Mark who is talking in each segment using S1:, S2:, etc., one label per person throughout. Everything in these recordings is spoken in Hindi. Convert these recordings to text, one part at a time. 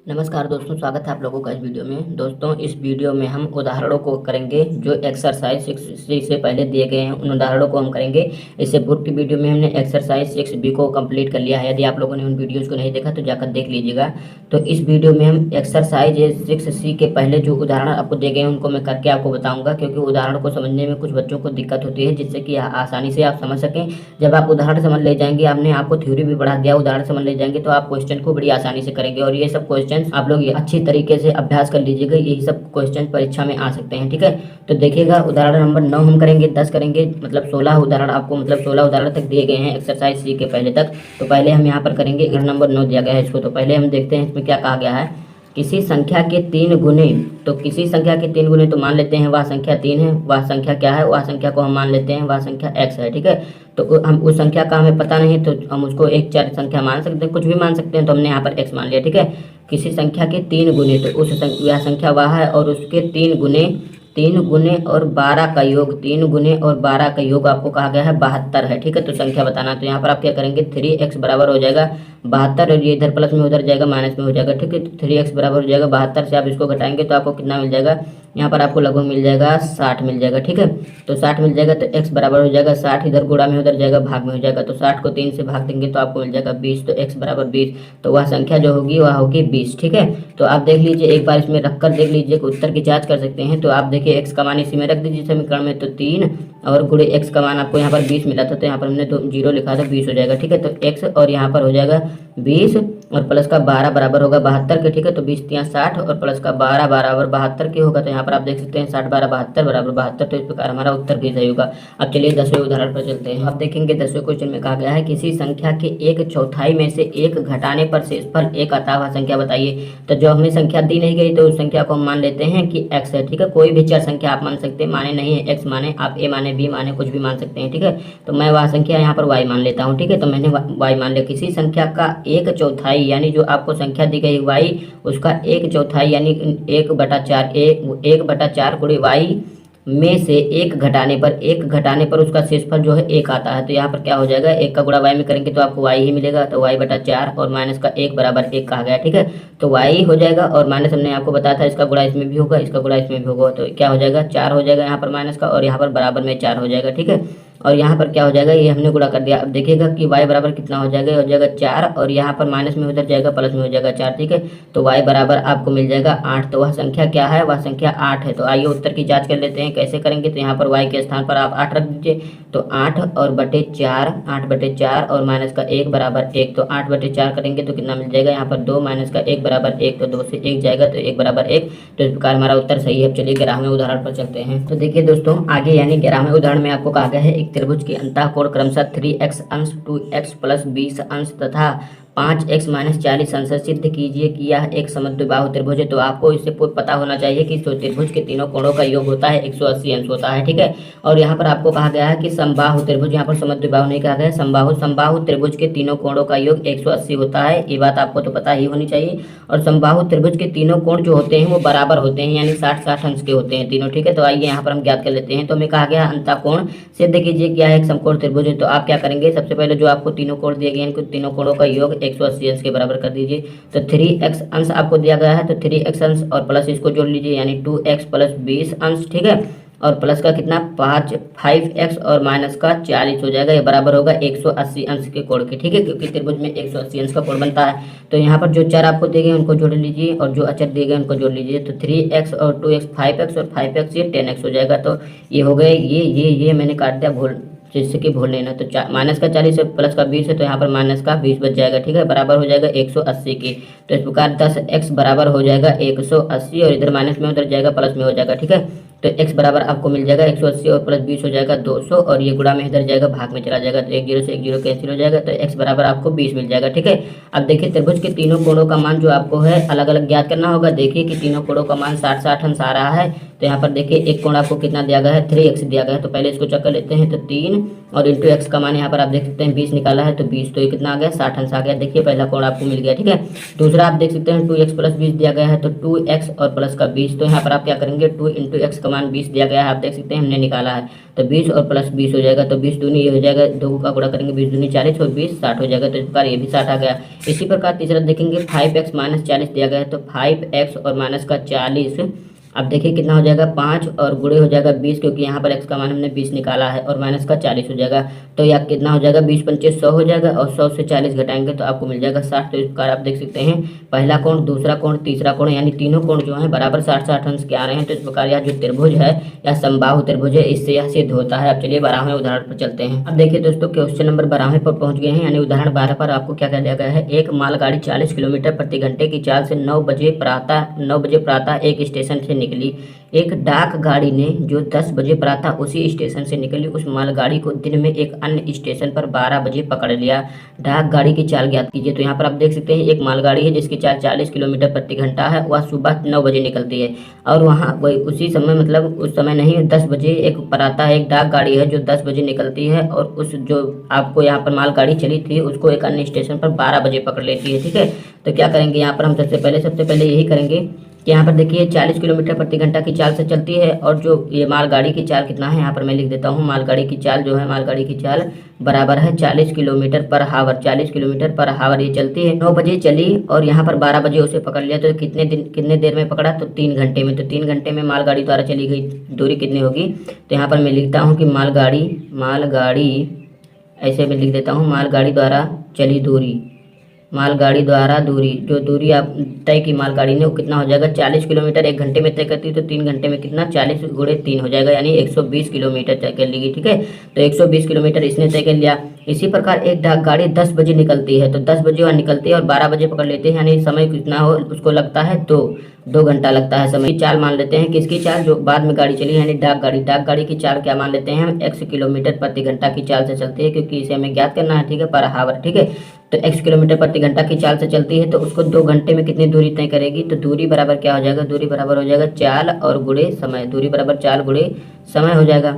S1: नमस्कार दोस्तों, स्वागत है आप लोगों का इस वीडियो में। दोस्तों, इस वीडियो में हम उदाहरणों को करेंगे जो एक्सरसाइज 6 से पहले दिए गए हैं। उन उदाहरणों को हम करेंगे। इससे पूर्व की वीडियो में हमने एक्सरसाइज 6B को कंप्लीट कर लिया है। यदि आप लोगों ने उन वीडियोज़ को नहीं देखा तो जाकर देख लीजिएगा। तो इस वीडियो में हम एक्सरसाइज 6C के पहले जो उदाहरण आपको दिए गए हैं उनको मैं करके आपको बताऊँगा, क्योंकि उदाहरण को समझने में कुछ बच्चों को दिक्कत होती है, जिससे कि आसानी से आप समझ सकें। जब आप उदाहरण समझ ले जाएंगे, आपने आपको थ्योरी भी पढ़ा दिया, उदाहरण समझ ले जाएंगे तो आप क्वेश्चन को बड़ी आसानी से करेंगे। और ये सब क्वेश्चन आप लोग अच्छी तरीके से अभ्यास कर लीजिएगा। यही सब क्वेश्चन परीक्षा में आ सकते हैं, ठीक है। तो देखिएगा, उदाहरण नंबर 9 हम करेंगे, 10 करेंगे, मतलब 16 उदाहरण आपको, मतलब 16 उदाहरण तक दिए गए हैं एक्सरसाइज सी के पहले तक। तो पहले हम यहाँ पर करेंगे, उदाहरण नंबर 9 दिया गया है इसको। तो पहले हम देखते हैं इसमें क्या कहा गया है। किसी संख्या के 3 गुने, तो किसी संख्या के 3 गुने तो मान लेते हैं वह संख्या 3 है। वह संख्या क्या है? वह संख्या को हम मान लेते हैं वह संख्या x है, ठीक है। तो हम उस संख्या का हमें पता नहीं, तो हम उसको एक चर संख्या मान सकते हैं, कुछ भी मान सकते हैं। तो हमने यहाँ पर x मान लिया, ठीक है। किसी संख्या के 3 गुने, तो वह संख्या वह है और उसके 3 गुने, 3 गुने और 12 का योग, 3 गुने और 12 का योग आपको कहा गया है 72 है, ठीक है। तो संख्या बताना, तो यहाँ पर आप क्या करेंगे, 3x बराबर हो जाएगा 72, और ये इधर प्लस में उधर जाएगा माइनस में हो जाएगा, ठीक है। तो 3x बराबर हो जाएगा 72 से आप इसको घटाएंगे तो आपको कितना मिल जाएगा, यहाँ पर आपको लगभग मिल जाएगा 60 मिल जाएगा, ठीक है। तो 60 मिल जाएगा, तो x बराबर हो जाएगा 60, इधर गुणा में उधर जाएगा भाग में हो जाएगा। तो 60 को 3 से भाग देंगे तो आपको मिल जाएगा 20, तो x बराबर 20। तो वह संख्या जो होगी वह होगी 20, ठीक है। तो आप देख लीजिए, एक बार इसमें रखकर देख लीजिए, उत्तर की जांच कर सकते हैं। तो आप देखिए, x का मान इसी में रख दीजिए समीकरण में, तो 3 और गुणे x का मान आपको यहाँ पर 20 मिला था, तो यहाँ पर हमने 0 लिखा था, 20 हो जाएगा, ठीक है। तो x और यहाँ पर हो जाएगा 20 और प्लस का 12 बराबर होगा 72 के, ठीक है। तो 20 × 60 और प्लस का 12 बराबर 72 के होगा। तो यहाँ पर आप देख सकते हैं 60 12 72 बराबर 72। तो इस प्रकार हमारा उत्तर भी सही होगा। अब चलिए 10वें उदाहरण पर चलते हैं। अब देखेंगे 10वें क्वेश्चन में कहा गया है, किसी संख्या के 1/4 में से 1 घटाने पर शेषफल 1 आता है, वह संख्या बताइए। तो जो हमें संख्या दी नहीं गई, तो उस संख्या को हम मान लेते हैं कि x है, ठीक है। कोई भी चर संख्या आप मान सकते हैं, माने नहीं है x माने, आप a माने b माने, कुछ भी मान सकते हैं, ठीक है। तो मैं वह संख्या यहाँ पर y मान लेता हूँ, ठीक है। तो मैंने y मान लिया। किसी संख्या का 1/4 यानी जो आपको संख्या दी गई y, उसका 1/4 यानी 1/4, 1/4 गुणे y में से 1 घटाने पर उसका शेषफल जो है 1 आता है। तो यहाँ पर क्या हो जाएगा, 1 का गुणा y में करेंगे तो आपको y ही मिलेगा। तो y/4 और माइनस का 1 बराबर 1 कहा गया, ठीक है। तो y हो जाएगा, और माइनस हमने आपको बताया था इसका गुणा इसमें भी होगा, इसका गुणा इसमें भी होगा। तो क्या हो जाएगा, 4 हो जाएगा यहाँ पर माइनस का, और यहाँ पर बराबर में 4 हो जाएगा, ठीक है। और यहाँ पर क्या हो जाएगा, ये हमने गुणा कर दिया। अब देखिएगा कि y बराबर कितना हो जाएगा, हो जाएगा 4, और यहाँ पर माइनस में उधर जाएगा प्लस में हो जाएगा 4, ठीक है। तो y बराबर आपको मिल जाएगा 8। तो वह संख्या क्या है, वह संख्या 8 है। तो आइए उत्तर की जांच कर लेते हैं, कैसे करेंगे। तो यहाँ पर y के स्थान पर आप 8 रख दीजिए। तो 8 और बटे 4, 8/4 और माइनस का 1 बराबर 1। तो 8/4 करेंगे तो कितना मिल जाएगा, यहाँ पर 2 माइनस का 1 बराबर 1, तो 2 से 1 जाएगा तो 1 बराबर 1। तो इस प्रकार हमारा उत्तर सही है। चलिए 11वें उदाहरण पर चलते हैं। तो देखिए दोस्तों, आगे यानी 11वें उदाहरण में आपको कहा गया है, एक त्रिभुज की अंतःकोण क्रमशः 3x अंश 2x प्लस 20 अंश तथा 5x माइनस 40 अंश सिद्ध कीजिए कि यह एक समद्विबाहु त्रिभुज है। तो आपको इससे पता होना चाहिए कि त्रिभुज के तीनों कोणों का योग होता है 180 अंश होता है, ठीक है। और यहाँ पर आपको कहा गया है कि समबाहु त्रिभुज, यहाँ पर समद्विबाहु नहीं कहा गया है, समबाहु त्रिभुज के तीनों कोणों का योग 180 होता है। ये बात आपको तो पता ही होनी चाहिए। और समबाहु त्रिभुज के तीनों कोण जो होते हैं वो बराबर होते हैं, यानी 60-60 अंश के होते हैं तीनों, ठीक है। तो आइए यहाँ पर हम ज्ञात कर लेते हैं। तो हमें कहा गया अंतःकोण सिद्ध कीजिए कि यह एक समकोण त्रिभुज है। तो आप क्या करेंगे, सबसे पहले जो आपको तीनों कोण दिए गए हैं, इनको तीनों कोणों का योग 180 अंश के बराबर कर दीजिए। तो 3x अंश आपको दिया गया है, तो 3x अंश और प्लस इसको जोड़ लीजिए, यानी 2x प्लस 20 अंश, ठीक है। और प्लस का कितना 5x और माइनस का 40 हो जाएगा। ये बराबर होगा 180 अंश के कोण के, ठीक है, क्योंकि त्रिभुज में 180 अंश का कोण बनता है। तो यहाँ पर जो चर आपको दिए गए उनको जोड़ लीजिए, और जो अचर दिए गए उनको जोड़ लीजिए। तो 3x और 2x 5x और 5x ये 10x हो जाएगा। तो ये हो गए, ये मैंने काट दिया भूल, जिससे कि भूल लेना। तो माइनस का 40 है, प्लस का 20 है, तो यहाँ पर माइनस का 20 बच जाएगा, ठीक है। बराबर हो जाएगा 180 की। तो इस प्रकार 10x बराबर हो जाएगा 180, और इधर माइनस में उधर जाएगा प्लस में हो जाएगा, ठीक है। तो x बराबर आपको मिल जाएगा 180 और प्लस 20 हो जाएगा 200, और ये गुणा में इधर जाएगा भाग में चला जाएगा, तो 1 0 से 1 0 कैंसिल हो जाएगा। तो x बराबर आपको 20 मिल जाएगा, ठीक है। अब देखिए त्रिभुज के तीनों कोणों का मान जो आपको है अलग अलग ज्ञात करना होगा। देखिए कि तीनों कोणों का मान 60-60 अंश आ रहा है। तो यहाँ पर देखिए एक कोण आपको कितना दिया गया है, 3x दिया गया है। तो पहले इसको चेक कर लेते हैं। तो 3 और इंटू x का मान यहाँ पर आप देख सकते हैं 20 निकाला है, तो 20, तो ये कितना आ गया, 60 अंश आ गया। देखिए पहला कोण आपको मिल गया, ठीक है। दूसरा आप देख सकते हैं 2x प्लस 20 दिया गया है, तो 2x और प्लस का 20। तो यहाँ पर आप क्या करेंगे, 2 इंटू x का मान 20 दिया गया है, आप देख सकते हैं हमने निकाला है। तो 20 और प्लस 20 हो जाएगा, तो 20 दूनी ये हो जाएगा, दो का गुणा करेंगे 20 दूनी 40 और 20 60 हो जाएगा। तो इस प्रकार ये भी 60 आ गया। इसी प्रकार तीसरा देखेंगे 5x माइनस 40 दिया गया है, तो 5x और माइनस का 40, अब देखिए कितना हो जाएगा 5 और गुणे हो जाएगा 20, क्योंकि यहाँ पर x का मान हमने 20 निकाला है, और माइनस का 40 हो जाएगा। तो यह कितना हो जाएगा 20 पंचे 100 हो जाएगा, और 100 से 40 घटाएंगे तो आपको मिल जाएगा 60। तो इस प्रकार आप देख सकते हैं पहला कोण, दूसरा कोण, तीसरा कोण, यानी तीनों कोण जो है बराबर 60-60 अंश के आ रहे हैं। तो इस प्रकार यह जो त्रिभुज है या समबाहु त्रिभुज है, इससे यह सिद्ध होता है। अब चलिए 12वें उदाहरण पर चलते हैं। अब देखिए दोस्तों क्वेश्चन नंबर 12वें पर पहुंच गए हैं, यानी उदाहरण 12 पर आपको क्या कह दिया गया है। एक मालगाड़ी 40 किलोमीटर प्रति घंटे की चाल से 9 बजे प्रातः एक स्टेशन से निकली। एक डाक गाड़ी ने जो 10 बजे प्रातः उसी स्टेशन से निकली, उस मालगाड़ी को दिन में एक अन्य स्टेशन पर 12 बजे पकड़ लिया। डाक गाड़ी की चाल ज्ञात कीजिए। तो यहाँ पर आप देख सकते हैं एक मालगाड़ी है जिसकी चाल 40 किलोमीटर प्रति घंटा है, वह सुबह 9 बजे निकलती है, और वहाँ वही उसी समय, मतलब उस समय नहीं, 10 बजे एक प्रातः एक डाक गाड़ी है जो 10 बजे निकलती है, और उस जो आपको यहाँ पर मालगाड़ी चली थी उसको एक अन्य स्टेशन पर 12 बजे पकड़ लेती है। ठीक है, तो क्या करेंगे यहाँ पर हम सबसे पहले यही करेंगे कि यहाँ पर देखिए 40 किलोमीटर प्रति घंटा की चाल से चलती है, और जो ये मालगाड़ी की चाल कितना है यहाँ पर मैं लिख देता हूँ। मालगाड़ी की चाल जो है, मालगाड़ी की चाल बराबर है 40 किलोमीटर पर हावर। 40 किलोमीटर पर हावर ये चलती है। 9 बजे चली और यहाँ पर 12 बजे उसे पकड़ लिया, तो कितने देर में पकड़ा, तो 3 घंटे में। तो 3 घंटे में मालगाड़ी द्वारा चली गई दूरी कितनी होगी। तो यहाँ पर मैं लिखता हूँ कि मालगाड़ी ऐसे में लिख देता हूँ, मालगाड़ी द्वारा चली दूरी, मालगाड़ी द्वारा दूरी, जो दूरी आप तय की मालगाड़ी ने, वो कितना हो जाएगा 40 किलोमीटर 1 घंटे में तय करती है। तो 3 घंटे में कितना, 40 गुणे 3 हो जाएगा, यानी 120 किलोमीटर तय कर लेगी। ठीक है, तो 120 किलोमीटर इसने तय कर लिया। इसी प्रकार एक डाक गाड़ी 10 बजे निकलती है, तो 10 बजे वह निकलती है और 12 बजे पकड़ लेते हैं, यानी समय कितना हो उसको लगता है 2 घंटा लगता है समय। चाल मान लेते हैं, किसकी चाल, जो बाद में गाड़ी चली, यानी डाक गाड़ी की चाल क्या मान लेते हैं हम, x किलोमीटर प्रति घंटा की चाल से चलती है, क्योंकि इसे हमें ज्ञात करना है। ठीक है, पर हावर। ठीक है, तो x किलोमीटर प्रति घंटा की चाल से चलती है, तो उसको 2 घंटे में कितनी दूरी तय करेगी। तो दूरी बराबर क्या हो जाएगा, दूरी बराबर हो जाएगा चाल और गुणे समय। दूरी बराबर चाल गुणे समय हो जाएगा।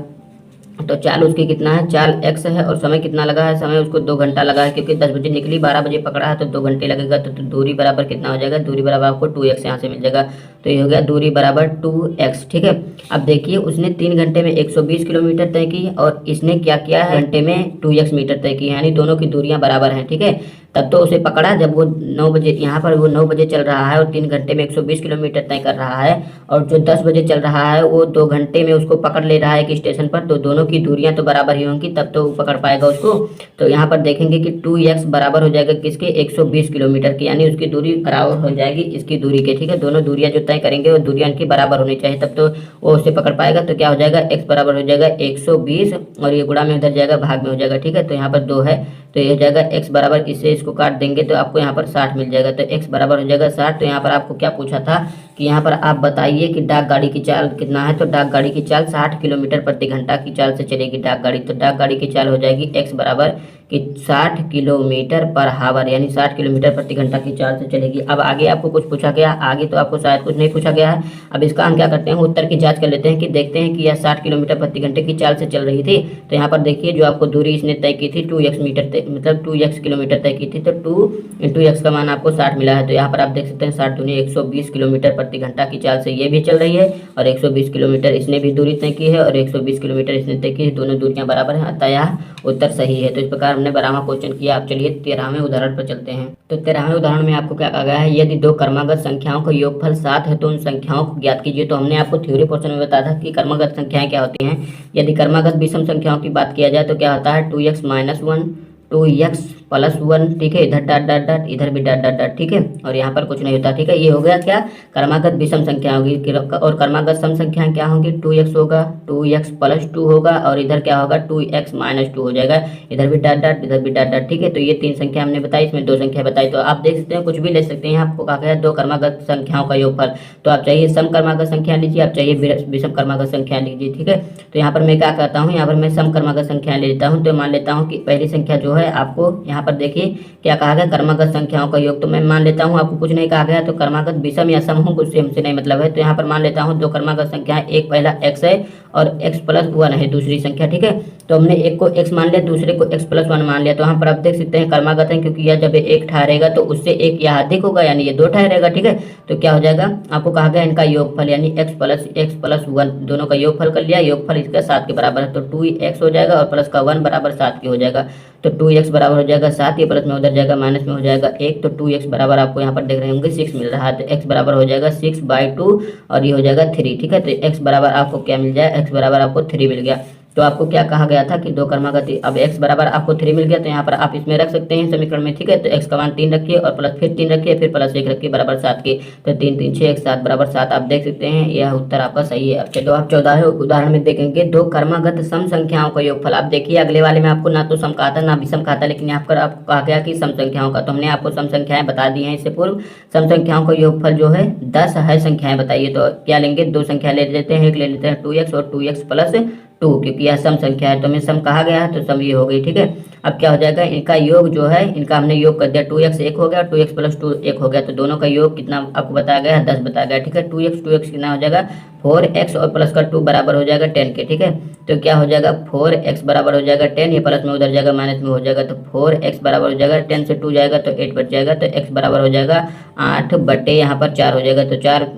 S1: तो चाल उसकी कितना है, चाल x है, और समय कितना लगा है, समय उसको 2 घंटा लगा है, क्योंकि 10 बजे निकली 12 बजे पकड़ा है, तो 2 घंटे लगेगा। तो दूरी बराबर कितना हो जाएगा, दूरी बराबर आपको 2x यहाँ से मिल जाएगा। तो ये हो गया दूरी बराबर 2x। ठीक है, अब देखिए उसने 3 घंटे में 120 किलोमीटर तय की, और इसने क्या किया है, घंटे में 2x मीटर तय की, यानी दोनों की दूरियां बराबर हैं। ठीक है, तब तो उसे पकड़ा जब वो 9 बजे, यहाँ पर वो 9 बजे चल रहा है और 3 घंटे में 120 किलोमीटर तय कर रहा है, और जो 10 बजे चल रहा है वो 2 घंटे में उसको पकड़ ले रहा है एक स्टेशन पर, तो दोनों की दूरियां तो बराबर ही होंगी, तब तो वो पकड़ पाएगा उसको। तो यहाँ पर देखेंगे कि 2x बराबर हो जाएगा किसके, 120 किलोमीटर की, यानी उसकी दूरी बराबर हो जाएगी इसकी दूरी के। ठीक है, दोनों दूरियां जो तय करेंगे वो दूरियां इनकी बराबर होनी चाहिए, तब तो वो उसे पकड़ पाएगा। तो क्या हो जाएगा, x बराबर हो जाएगा 120, और ये गुणा में उधर जाएगा, भाग में हो जाएगा। ठीक है, तो यहाँ पर 2 है, तो ये हो जाएगा x बराबर, इससे इसको काट देंगे तो आपको यहाँ पर 60 मिल जाएगा। तो x बराबर हो जाएगा 60। तो यहाँ पर आपको क्या पूछा था कि यहाँ पर आप बताइए कि डाक गाड़ी की चाल कितना है। तो डाक गाड़ी की चाल 60 किलोमीटर प्रति घंटा की चाल से चलेगी डाक गाड़ी। तो डाक गाड़ी की चाल हो जाएगी x बराबर कि 60 किलोमीटर पर हावर, यानी 60 किलोमीटर प्रति घंटा की चाल से चलेगी। अब आगे आपको कुछ पूछा गया, आगे तो आपको शायद कुछ नहीं पूछा गया है। अब इसका हम क्या करते हैं, उत्तर की जांच कर लेते हैं कि देखते हैं कि यह 60 किलोमीटर प्रति घंटे की चाल से चल रही थी। तो यहाँ पर देखिए जो आपको दूरी इसने तय की थी 2x मीटर तय, मतलब 2x किलोमीटर तय की थी, तो 2 × x का मान आपको 60 मिला है। तो यहाँ पर आप देख सकते हैं 60 दूनी 120 किलोमीटर प्रति घंटा की चाल से ये भी चल रही है, और 120 किलोमीटर इसने भी दूरी तय की है, और 120 किलोमीटर इसने तय की है, दोनों दूरियां बराबर हैं, अतः यह उत्तर सही है। तो इस प्रकार हमने 12वां क्वेश्चन किया। अब चलिए 13वें उदाहरण पर चलते हैं। तो 13वें उदाहरण में आपको क्या कहा गया है, यदि 2 क्रमागत संख्याओं का योगफल 7 है तो उन संख्याओं को ज्ञात कीजिए। तो हमने आपको थ्योरी पोर्शन में बताया था कि क्रमागत संख्याएं क्या होती हैं। यदि क्रमागत विषम संख्याओं की बात किया जाए तो क्या होता है, 2x - 1 2x + 1। ठीक है, इधर डॉट डॉट डॉट, इधर भी डॉट डॉट डॉट। ठीक है, और यहाँ पर कुछ नहीं होता। ठीक है, ये हो गया क्या, क्रमागत विषम संख्या होगी। और क्रमागत सम संख्याएं क्या होंगी, 2x होगा, 2x + 2 होगा, और इधर क्या होगा 2x - 2 हो जाएगा, इधर भी डॉट डॉट, इधर भी डॉट डॉट। ठीक है, तो ये 3 संख्या हमने बताई, इसमें 2 संख्या बताई। तो आप देख सकते हैं कुछ भी ले सकते हैं। आपको कहा गया 2 क्रमागत संख्याओं का योगफल, तो आप चाहिए सम क्रमागत संख्या लीजिए, आप चाहिए विषम क्रमागत संख्या लीजिए। ठीक है, तो यहाँ पर मैं क्या करता हूँ, यहाँ पर मैं सम क्रमागत संख्या ले लेता हूँ। तो मान लेता हूँ कि पहली संख्या जो है आपको यहाँ पर देखिए क्या कहा गया, क्रमागत संख्याओं का योग। तो मैं मान लेता हूँ, आपको कुछ नहीं कहा गया तो क्रमागत विषम या सम हो, कुछ से हमसे नहीं मतलब है। तो यहाँ पर मान लेता हूँ दो क्रमागत संख्या है, एक पहला x है और x+1 है दूसरी संख्या, ठीक है। तो हमने एक को x मान लिया, दूसरे को x+1 मान लिया। तो यहाँ पर आप देख सकते हैं क्रमागत है, क्योंकि यह जब एक ठहरेगा तो उससे एक यह अधिक होगा, यानी ये 2 ठहरेगा, ठीक है। तो क्या हो जाएगा, आपको कहा गया इनका योगफल, यानी x+1 दोनों का योगफल कर लिया, योगफल इसका 7 के बराबर है। तो 2x हो जाएगा और प्लस का 1 बराबर 7 के हो जाएगा। तो 2x बराबर हो जाएगा 7, ये प्लस में उधर जाएगा माइनस में हो जाएगा 1। तो 2x बराबर आपको यहाँ पर देख रहे होंगे 6 मिल रहा है। तो x बराबर हो जाएगा 6/2 और ये हो जाएगा 3, ठीक है। तो x बराबर आपको क्या मिल जाए, x बराबर आपको 3 मिल गया। तो आपको क्या कहा गया था कि दो क्रमागत, अब x बराबर आपको 3 मिल गया। तो यहाँ पर आप इसमें रख सकते हैं समीकरण में, ठीक है। तो x का मान 3 रखिए और प्लस फिर 3 रखिए, फिर प्लस 1 रखिए बराबर 7 के। तो 3 3 6 7 बराबर 7 आप देख सकते हैं, यह उत्तर आपका सही है। अब चलो आप 14वें उदाहरण में देखेंगे दो क्रमागत सम संख्याओं का योगफल। आप देखिए अगले वाले में आपको ना तो सम कहा था ना विषम कहा था, लेकिन यहाँ पर आपको कहा गया कि सम संख्याओं का। तो हमने आपको सम संख्याएं बता दी हैं इससे पूर्व। सम संख्याओं का योगफल जो है 10 है संख्याएं बताइए। तो क्या लेंगे, दो संख्या ले लेते हैं, एक ले लेते हैं 2x और 2x+2, क्योंकि यह सम संख्या है तो हमें सम कहा गया है तो सम ये हो गई, ठीक है। अब क्या हो जाएगा, इनका योग जो है, इनका हमने योग कर दिया, 2x 1 हो गया और 2x+2 1 हो गया। तो दोनों का योग कितना आपको बताया गया है, 10 बताया गया, ठीक है। 2x कितना हो जाएगा 4x और प्लस का 2 बराबर हो जाएगा 10 के, ठीक है। तो क्या हो जाएगा 4x बराबर हो जाएगा 10, ये प्लस में उधर जाएगा माइनस में हो जाएगा। तो 4x बराबर हो जाएगा 10 से 2 जाएगा तो 8 बच जाएगा। तो x बराबर हो जाएगा 8 बटे यहाँ पर 4 हो जाएगा। तो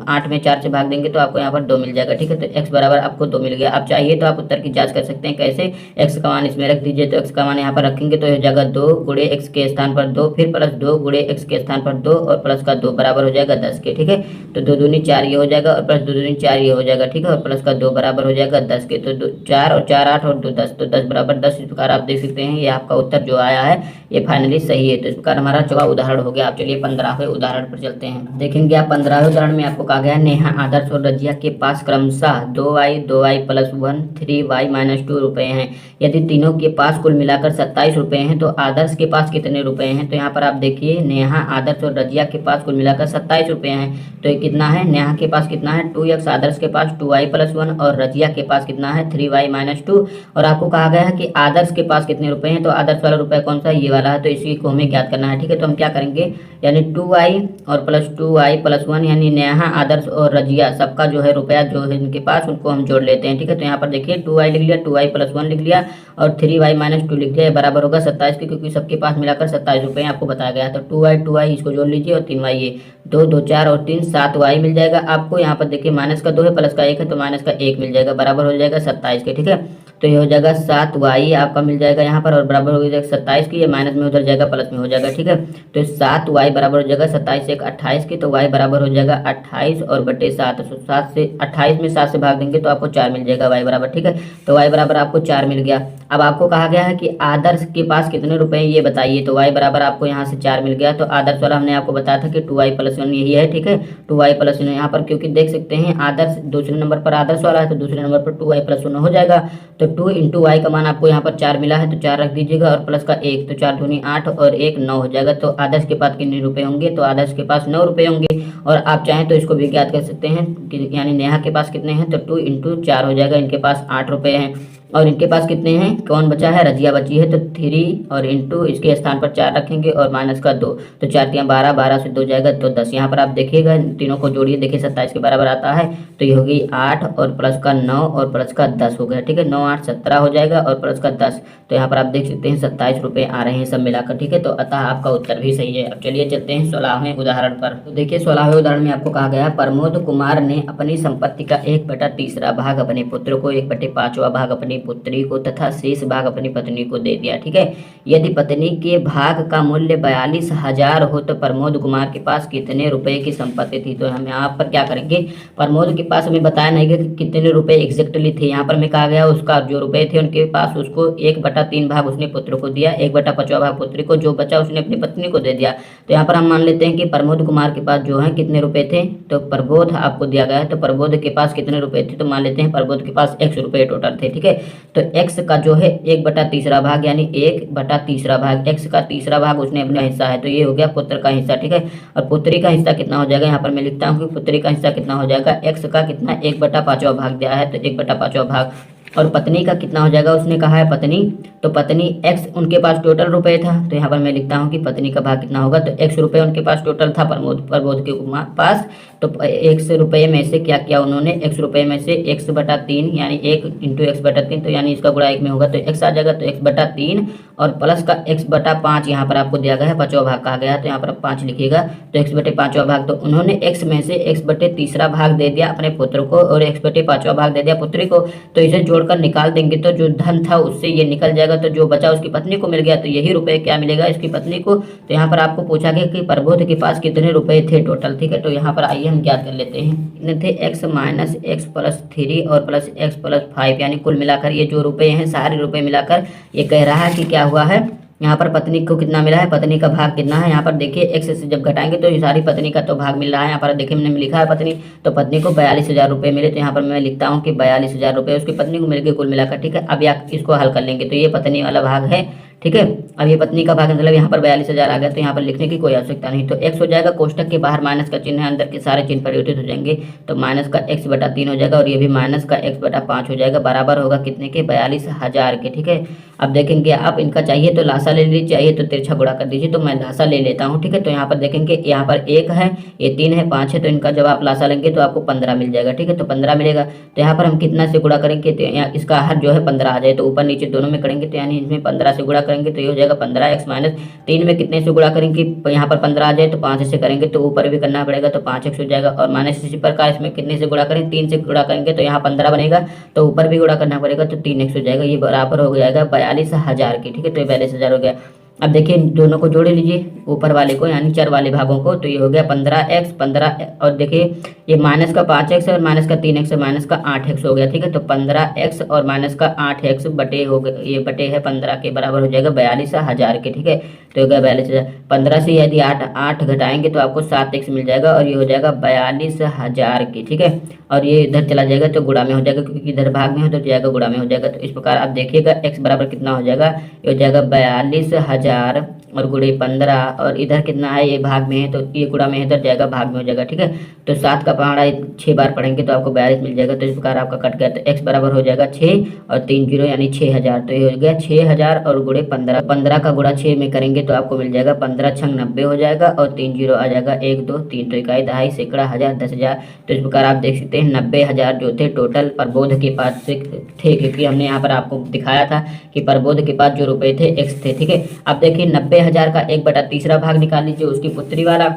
S1: 8 में 4 से भाग देंगे तो आपको यहाँ पर 2 मिल जाएगा, ठीक है। तो x बराबर आपको 2 मिल गया। आप चाहिए तो आप उत्तर की जाँच कर सकते हैं, कैसे, x का मान इसमें रख दीजिए। तो x का मान यहाँ पर रखेंगे तो हो जाएगा 2 गुणे x के स्थान पर 2, फिर प्लस 2 गुणे x के स्थान पर 2 और प्लस का 2 बराबर हो जाएगा 10 के, ठीक है। तो 2 दूनी 4 ये हो जाएगा और प्लस 2 दूनी 4 ये हो जाएगा, ठीक है। और प्लस का 2 बराबर हो जाएगा 10 के। तो 4 और 4 8 और 2 10, तो 10 बराबर 10। इस प्रकार आप देख सकते हैं ये आपका उत्तर जो आया है ये फाइनली सही है। तो इस प्रकार हमारा 14वां उदाहरण हो गया। आप चलिए 15वें उदाहरण पर चलते हैं। देखेंगे आप 15वें उदाहरण में आपको कहा गया है नेहा, आदर्श और रजिया के पास क्रमशः 2y+1 3y-2 रुपए हैं। यदि तीनों के पास कुल मिलाकर 27 रुपए हैं तो आदर्श के पास कितने रुपए हैं। तो यहाँ पर आप देखिए नेहा, आदर्श और रजिया के पास कुल मिलाकर 27 रुपए हैं। तो ये कितना है, नेहा के पास कितना है 2x, आदर्श के पास 2y+1 और रजिया के पास कितना है 3y-2। और आपको कहा गया है कि आदर्श के पास कितने रुपए हैं। तो आदर्श वाला रुपया कौन सा, ये वाला है। तो इसी को हमें ज्ञात करना है, ठीक है। तो हम क्या करेंगे, यानी 2y और प्लस 2y+1, यानी नेहा, आदर्श और रजिया सबका जो है रुपया जो है इनके पास, उनको हम जोड़ लेते हैं, ठीक है। तो यहाँ पर देखिए 2y लिख लिया, 2y+1 लिख लिया और 3y-2 लिख दिया, बराबर होगा 27 के, क्योंकि सबके पास मिलाकर 27 रुपये आपको बताया गया है। तो 2y इसको जोड़ लीजिए और 3y, ये 2 2 4 और 3 7y मिल जाएगा आपको। यहाँ पर देखिए माइनस का 2 है, प्लस का 1 है, तो माइनस का 1 मिल जाएगा, बराबर हो जाएगा 27 के, ठीक है। तो ये हो जाएगा 7y आपका मिल जाएगा यहाँ पर और बराबर हो जाएगा 27 की, ये माइनस में उधर जाएगा प्लस में हो जाएगा, ठीक है। तो 7y बराबर हो जाएगा 27 से 28 की, तो y बराबर हो जाएगा 28 और बटे 7। तो 7 से 28 में 7 से भाग देंगे तो आपको 4 मिल जाएगा y बराबर, ठीक है। तो y बराबर आपको 4 मिल गया। अब आपको कहा गया है कि आदर्श के पास कितने रुपए हैं ये बताइए। तो y बराबर आपको यहाँ से 4 मिल गया। तो आदर्श वाला हमने आपको बताया था कि 2y+1 यही है, ठीक है। 2y+1 यहाँ पर, क्योंकि देख सकते हैं आदर्श दूसरे नंबर पर आदर्श वाला है तो दूसरे नंबर पर 2y+1 हो जाएगा। तो 2 × y का मान आपको यहाँ पर 4 मिला है तो 4 रख दीजिएगा और प्लस का 1, तो 4 दूनी 8 और 1 9 हो जाएगा। तो आदर्श के पास कितने रुपए होंगे, तो आदर्श के पास 9 रुपए होंगे। और आप चाहें तो इसको भी ज्ञात कर सकते हैं कि यानी नेहा के पास कितने हैं, तो 2 × 4 हो जाएगा, इनके पास 8 रुपए हैं। और इनके पास कितने हैं, कौन बचा है, रजिया बची है। तो 3 और इंटू इसके स्थान पर 4 रखेंगे और माइनस का 2, तो 4 × 12, 12 से 2 जाएगा तो 10। यहाँ पर आप देखिएगा तीनों को जोड़िए, देखिए 27 के बराबर आता है। तो ये हो गई 8 और प्लस का 9 और प्लस का 10 हो गया, ठीक है। 9 8 17 हो जाएगा और प्लस का 10। तो यहाँ पर आप देख सकते हैं 27 रुपये आ रहे हैं सब मिलाकर, ठीक है। तो अतः आपका उत्तर भी सही है। अब चलिए चलते हैं 16वें उदाहरण पर। तो देखिए 16वें उदाहरण में आपको कहा गया है प्रमोद कुमार ने अपनी संपत्ति का 1/3 भाग अपने पुत्र को, 1/5वां भाग अपनी पुत्री को तथा शेष भाग अपनी पत्नी को दे दिया, ठीक है। यदि पत्नी के भाग का मूल्य 42,000 हो तो प्रमोद कुमार के पास कितने रुपए की संपत्ति थी। तो हम यहाँ पर क्या करेंगे, प्रमोद के पास हमें बताया नहीं कि कितने रुपए एग्जैक्टली थे। यहाँ पर हमें कहा गया उसका जो रुपए थे उनके पास, उसको 1/3 भाग उसने पुत्र को दिया, 1/5वां भाग पुत्री को, जो बचा उसने अपनी पत्नी को दे दिया। तो यहाँ पर हम मान लेते हैं कि प्रमोद कुमार के पास जो है कितने रुपए थे। तो प्रबोध आपको दिया गया है, तो प्रबोध के पास कितने रुपए थे, तो मान लेते हैं प्रबोध के पास x रुपए टोटल थे, ठीक है। तो x का जो है 1/3 भाग, यानी 1/3 भाग, x का तीसरा भाग उसने अपना हिस्सा है, तो ये हो गया पुत्र का हिस्सा, ठीक है। और पुत्री का हिस्सा कितना हो जाएगा, यहाँ पर मैं लिखता हूँ कि पुत्री का हिस्सा कितना हो जाएगा, x का कितना 1/5वां भाग दिया है, तो 1/5वां भाग और पत्नी का कितना हो जाएगा, उसने कहा है पत्नी, तो पत्नी x उनके पास टोटल रुपए था, तो यहाँ पर मैं लिखता हूँ कि पत्नी का भाग कितना होगा, तो x रुपए उनके पास टोटल था प्रबोध के पास, तो x रुपये में से क्या किया उन्होंने, x रुपये में से x बटा 3 यानी 1 इंटू एक्स बटा 3, तो यानी इसका गुणा 1 में होगा तो x आ जाएगा, तो x बटा 3 और प्लस का x बटा 5 यहाँ पर आपको दिया गया है, पाँचवा भाग कहा गया है, तो यहाँ पर 5 लिखिएगा, तो x बटे पाँचवा भाग, तो उन्होंने x में से x बटे तीसरा भाग दे दिया अपने पुत्र को और x बटे पाँचवा भाग दे दिया पुत्री को, तो इसे जोड़कर निकाल देंगे तो जो धन था उससे ये निकल जाएगा, तो जो बचा उसकी पत्नी को मिल गया, तो यही रुपए क्या मिलेगा इसकी पत्नी को। तो यहाँ पर आपको पूछा गया कि प्रबोध के पास कितने रुपए थे टोटल, ठीक है, तो यहाँ पर आइए हम ज्ञात कर लेते हैं। कितने थे, x माइनस एक्स प्लस 3 और प्लस एक्स प्लस 5, यानी कुल मिलाकर ये जो रुपए हैं सारे रुपए मिलाकर ये कह रहा है कि क्या हुआ है, यहाँ पर पत्नी को कितना मिला है, पत्नी का भाग कितना है, यहाँ पर देखिए एक्स से जब घटाएंगे तो ये सारी पत्नी का तो भाग मिल रहा है, यहाँ पर देखिए मैंने लिखा है पत्नी, तो पत्नी को 42,000 रुपये मिले, तो यहाँ पर मैं लिखता हूँ कि 42,000 रुपये उसकी पत्नी को मिल गए कुल मिलाकर, ठीक है। अब या इसको हल कर लेंगे तो ये पत्नी वाला भाग है, ठीक है। अब ये पत्नी का भाग मतलब यहाँ पर 42,000 आ गया, तो यहाँ पर लिखने की कोई आवश्यकता नहीं, तो x हो जाएगा, कोष्टक के बाहर माइनस का चिन्ह है, अंदर के सारे चिन्ह परिवर्तित हो जाएंगे, तो माइनस का x बटा 3 हो जाएगा और ये भी माइनस का x बटा 5 हो जाएगा, बराबर होगा कितने के, 42,000 के, ठीक है। अब देखेंगे आप इनका चाहिए तो लासा ले लीजिए, चाहिए तो तिरछा गुणा कर दीजिए, तो मैं लासा ले लेता हूँ, ठीक है। तो यहाँ पर देखेंगे यहाँ पर 1 है, ये 3 है, 5 है, तो इनका जब आप लासा लेंगे तो आपको 15 मिल जाएगा, ठीक है। तो 15 मिलेगा, तो यहाँ पर हम कितना से गुणा करेंगे, तो यहाँ इसका हर जो है 15 आ जाए, तो ऊपर नीचे दोनों में करेंगे, तो यानी इसमें 15 से गुणा करेंगे तो ये हो जाएगा 15x माइनस 3 में कितने से गुणा करेंगे, यहाँ पर 15 आ जाए तो 5 से करेंगे तो ऊपर भी करना पड़ेगा, तो 5x हो जाएगा, और माइनस इसी प्रकार इसमें कितने से गुणा करेंगे, 3 से गुणा करेंगे तो यहाँ 15 बनेगा, तो ऊपर भी गुणा करना पड़ेगा, तो 3x हो जाएगा, ये बराबर हो जाएगा 42,000 की, ठीक है। तो 42,000 हो गया। अब देखिए दोनों को जोड़ लीजिए, ऊपर वाले को यानी चर वाले भागों को, तो ये हो गया 15x 15, और देखिए ये माइनस का 5x है और माइनस का 3x है, माइनस का 8x हो गया, ठीक है। तो 15x और माइनस का 8x बटे हो गए, ये बटे है 15 के बराबर हो जाएगा 42,000 के, ठीक है। तो हो गया 42,000, 15 से यदि 8 घटाएंगे तो आपको 7x मिल जाएगा और ये हो जाएगा 42,000 की, ठीक है। और ये इधर चला जाएगा तो गुणा में हो जाएगा, क्योंकि इधर भाग में हो तो जाएगा गुणा में हो जाएगा, तो इस प्रकार आप देखिएगा x बराबर कितना हो जाएगा, ये हो जाएगा 42,000 और गुणे 15, और इधर कितना है, ये भाग में है तो ये गुणा में इधर जाएगा भाग में हो जाएगा, ठीक है। तो 7 का पहाड़ा 6 बार पढ़ेंगे तो आपको 42 मिल जाएगा, तो इस प्रकार आपका कट गया, तो x बराबर हो जाएगा 6 और 3 जीरो यानी 6,000, तो ये हो गया 6,000 और गुणे 15, 15 का गुणा 6 में करेंगे तो आपको मिल जाएगा 15 छंग 90 हो जाएगा, और 3 जीरो आ जाएगा 1 2 3, तो इकाई दहाई सैकड़ा हज़ार 10,000, तो इस प्रकार आप देख सकते हैं 90,000 जो थे टोटल प्रबोध के पास से थे, क्योंकि हमने यहाँ पर आपको दिखाया था कि प्रबोध के पास जो रुपए थे x थे, ठीक है। अब देखिए 90,000 का 1/3 भाग निकाल लीजिए उसकी पुत्री वाला,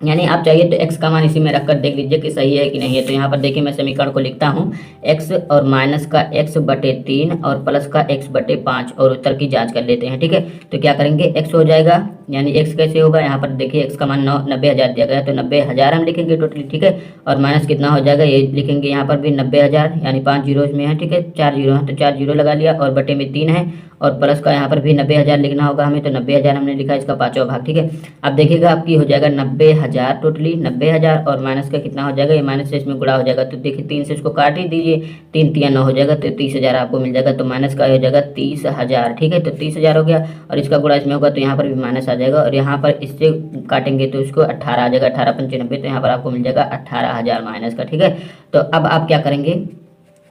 S1: यानी आप चाहिए तो x का मान इसी में रखकर देख लीजिए कि सही है कि नहीं है। तो यहाँ पर देखिए मैं समीकरण को लिखता हूँ, x और माइनस का x बटे 3 और प्लस का x बटे 5, और उत्तर की जांच कर लेते हैं, ठीक है। तो क्या करेंगे, x हो जाएगा, यानी x कैसे होगा, यहाँ पर देखिए x का मान 90,000 दिया गया है, तो 90,000 हम लिखेंगे टोटली, ठीक है। और माइनस कितना हो जाएगा, ये लिखेंगे यहाँ पर भी 90,000, यानी 5 जीरो इसमें है, ठीक है, 4 जीरो है तो 4 जीरो लगा लिया, और बटे में 3 है, और प्लस का यहाँ पर भी 90,000 लिखना होगा हमें, तो 90,000 हमने लिखा, इसका 5वां भाग, ठीक है। अब देखिएगा आपकी हो जाएगा 90,000 टोटली 90,000, और माइनस का कितना हो जाएगा, ये माइनस से इसमें गुणा हो जाएगा, तो देखिए 3 से इसको काट ही दीजिए, 3 3 9 हो जाएगा, तो 30,000 आपको मिल जाएगा, तो माइनस का हो जाएगा 30,000, ठीक है। तो 30,000 हो गया, और इसका गुणा इसमें होगा तो यहाँ पर भी माइनस आ जाएगा, और यहाँ पर इससे काटेंगे तो इसको 18 आ जाएगा, 18 95, तो यहाँ पर आपको मिल जाएगा 18,000 माइनस का, ठीक है। तो अब आप क्या करेंगे,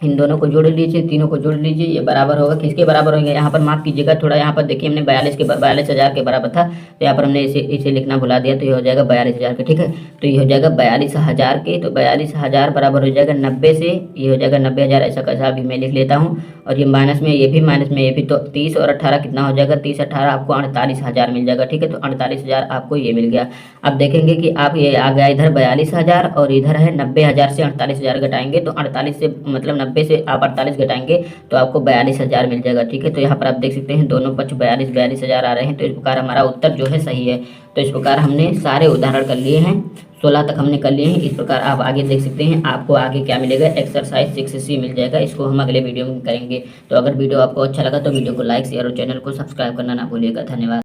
S1: इन दोनों को जोड़ लीजिए, तीनों को जोड़ लीजिए, ये बराबर होगा, किसके बराबर होंगे, यहाँ पर माफ कीजिएगा थोड़ा, यहाँ पर देखिए हमने 42,000 के बराबर था, तो यहाँ पर हमने इसे लिखना भुला दिया, तो ये हो जाएगा 42,000 के, ठीक है। तो ये हो जाएगा 42,000 के, तो 42,000 बराबर हो जाएगा 90 से, ये हो जाएगा 90,000, ऐसा कैसा भी मैं लिख लेता हूँ, और ये माइनस में, ये भी माइनस में, ये भी, तो 30 और 18 कितना हो जाएगा, 30 18 आपको 48,000 मिल जाएगा, ठीक है। तो 48,000 आपको ये मिल गया। अब देखेंगे कि आप ये आ गया इधर 42,000 और इधर है 90,000 से 48,000 घटाएंगे, तो 48 से मतलब 90 से आप 48 घटाएंगे तो आपको 42,000 मिल जाएगा, ठीक है। तो यहाँ पर आप देख सकते हैं दोनों पक्ष 42,000 आ रहे हैं, तो इस प्रकार हमारा उत्तर जो है सही है। तो इस प्रकार हमने सारे उदाहरण कर लिए हैं, 16 तक हमने कर लिए हैं। इस प्रकार आप आगे देख सकते हैं, आपको आगे क्या मिलेगा, एक्सरसाइज 6C मिल जाएगा, इसको हम अगले वीडियो में करेंगे। तो अगर वीडियो आपको अच्छा लगा तो वीडियो को लाइक शेयर और चैनल को सब्सक्राइब करना ना भूलिएगा। धन्यवाद।